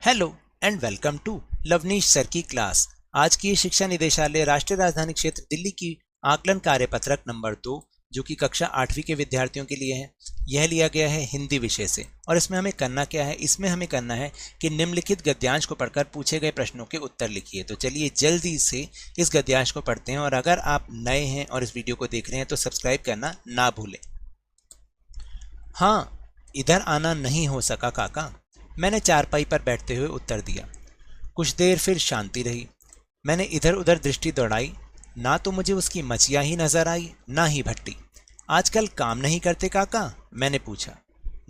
Hello and welcome to Lavneesh sir की क्लास। आज की शिक्षा निदेशालय राष्ट्रीय राजधानी क्षेत्र दिल्ली की आकलन कार्यपत्रक नंबर 2 जो कि कक्षा 8वीं के विद्यार्थियों के लिए है, यह लिया गया है हिंदी विषय से। और इसमें हमें करना क्या है, इसमें हमें करना है कि निम्नलिखित गद्यांश को पढ़कर पूछे गए प्रश्नों के उत्तर लिखिए। तो चलिए जल्दी से इस गद्यांश को पढ़ते हैं। और अगर आप नए हैं और इस वीडियो को देख रहे हैं तो सब्सक्राइब करना ना भूलें। हाँ, इधर आना नहीं हो सका काका, मैंने चारपाई पर बैठते हुए उत्तर दिया। कुछ देर फिर शांति रही। मैंने इधर उधर दृष्टि दौड़ाई, ना तो मुझे उसकी मचिया ही नजर आई ना ही भट्टी। आजकल काम नहीं करते काका, मैंने पूछा।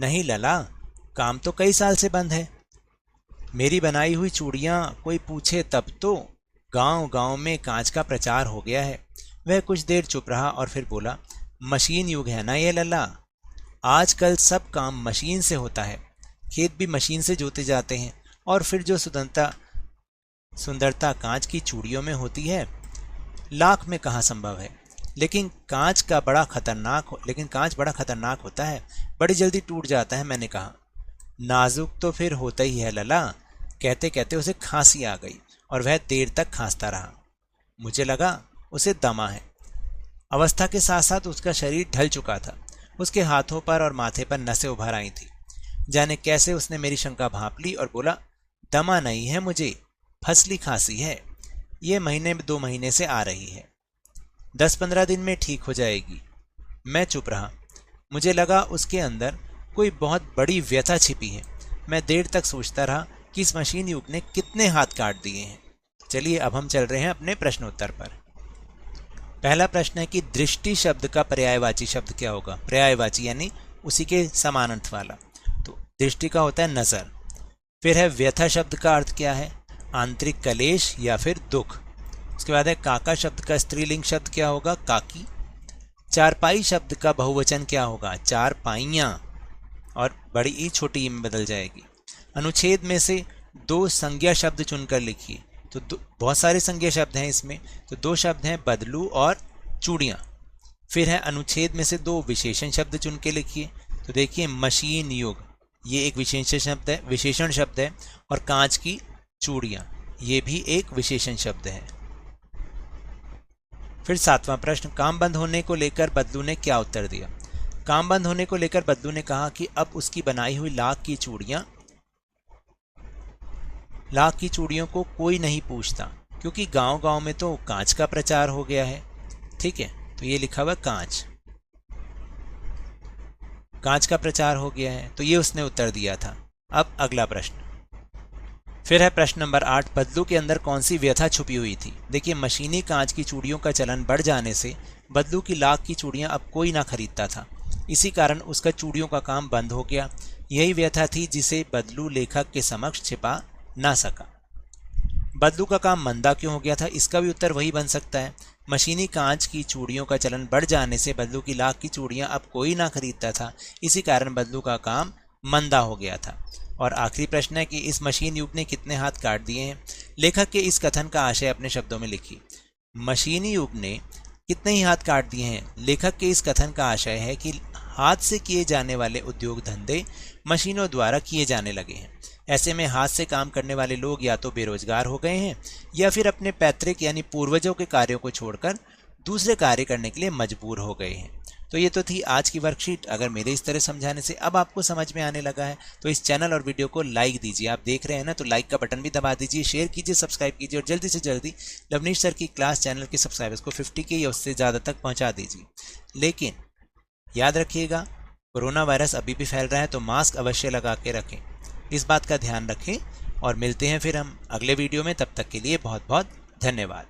नहीं लला, काम तो कई साल से बंद है। मेरी बनाई हुई चूड़ियाँ कोई पूछे तब तो गांव गांव में कांच का प्रचार हो गया है। वह कुछ देर चुप रहा और फिर बोला, मशीन युग है ना ये लला, आजकल सब काम मशीन से होता है। खेत भी मशीन से जोते जाते हैं और फिर जो सुंदरता कांच की चूड़ियों में होती है लाख में कहाँ संभव है। लेकिन कांच बड़ा खतरनाक होता है, बड़ी जल्दी टूट जाता है, मैंने कहा। नाजुक तो फिर होता ही है लला। कहते कहते उसे खांसी आ गई और वह देर तक खांसता रहा। मुझे लगा उसे दमा है। अवस्था के साथ साथ उसका शरीर ढल चुका था। उसके हाथों पर और माथे पर नसें उभर आई थी। जाने कैसे उसने मेरी शंका भांप ली और बोला, दमा नहीं है मुझे, फसली खांसी है। ये महीने 2 महीने से आ रही है, 10-15 दिन में ठीक हो जाएगी। मैं चुप रहा। मुझे लगा उसके अंदर कोई बहुत बड़ी व्यथा छिपी है। मैं देर तक सोचता रहा कि इस मशीन युग ने कितने हाथ काट दिए हैं। चलिए अब हम चल रहे हैं अपने प्रश्नोत्तर पर। पहला प्रश्न है कि दृष्टि शब्द का पर्यायवाची शब्द क्या होगा। पर्यायवाची यानी उसी के समान अर्थ वाला। तो दृष्टि का होता है नजर। फिर है व्यथा शब्द का अर्थ क्या है, आंतरिक कलेश या फिर दुख। उसके बाद है काका शब्द का स्त्रीलिंग शब्द क्या होगा, काकी। चारपाई शब्द का बहुवचन क्या होगा, चारपाइयाँ, और बड़ी ई छोटी ई में बदल जाएगी। अनुच्छेद में से 2 संज्ञा शब्द चुनकर लिखिए। तो बहुत सारे संज्ञा शब्द हैं इसमें, तो 2 शब्द हैं बदलू और चूड़ियाँ। फिर है अनुच्छेद में से 2 विशेषण शब्द चुन के लिखिए। तो देखिए मशीन युग, ये एक विशेषण शब्द है, और कांच की चूड़ियाँ ये भी एक विशेषण शब्द है। फिर 7वां प्रश्न, काम बंद होने को लेकर बदलू ने क्या उत्तर दिया। काम बंद होने को लेकर बदलू ने कहा कि अब उसकी बनाई हुई लाख की चूड़ियों को कोई नहीं पूछता, क्योंकि गांव गांव में तो कांच का प्रचार हो गया है। ठीक है, तो ये लिखा हुआ कांच का प्रचार हो गया है, तो ये उसने उत्तर दिया था। अब अगला प्रश्न फिर है प्रश्न नंबर 8, बदलू के अंदर कौन सी व्यथा छुपी हुई थी। देखिए मशीनी कांच की चूड़ियों का चलन बढ़ जाने से बदलू की लाख की चूड़ियां अब कोई ना खरीदता था। इसी कारण उसका चूड़ियों का काम बंद हो गया। यही व्यथा थी जिसे बदलू लेखक के समक्ष छिपा ना सका। बदलू का काम मंदा क्यों हो गया था, इसका भी उत्तर वही बन सकता है। मशीनी कांच की चूड़ियों का चलन बढ़ जाने से बदलू की लाख की चूड़ियां अब कोई ना खरीदता था, इसी कारण बदलू का काम मंदा हो गया था। और आखिरी प्रश्न है कि इस मशीन युग ने कितने हाथ काट दिए हैं। लेखक के इस कथन का आशय अपने शब्दों में लिखिए। मशीनी युग ने कितने ही हाथ काट दिए हैं। लेखक के इस कथन का आशय है कि हाथ से किए जाने वाले उद्योग धंधे मशीनों द्वारा किए जाने लगे हैं। ऐसे में हाथ से काम करने वाले लोग या तो बेरोजगार हो गए हैं या फिर अपने पैतृक यानी पूर्वजों के कार्यों को छोड़कर दूसरे कार्य करने के लिए मजबूर हो गए हैं। तो ये तो थी आज की वर्कशीट। अगर मेरे इस तरह समझाने से अब आपको समझ में आने लगा है तो इस चैनल और वीडियो को लाइक दीजिए। आप देख रहे हैं ना, तो लाइक का बटन भी दबा दीजिए, शेयर कीजिए, सब्सक्राइब कीजिए और जल्दी से जल्दी लवनीश सर की क्लास चैनल के सब्सक्राइबर्स को 50 के या उससे ज़्यादा तक पहुँचा दीजिए। लेकिन याद रखिएगा, कोरोना वायरस अभी भी फैल रहा है, तो मास्क अवश्य लगा के रखें, इस बात का ध्यान रखें। और मिलते हैं फिर हम अगले वीडियो में, तब तक के लिए बहुत बहुत धन्यवाद।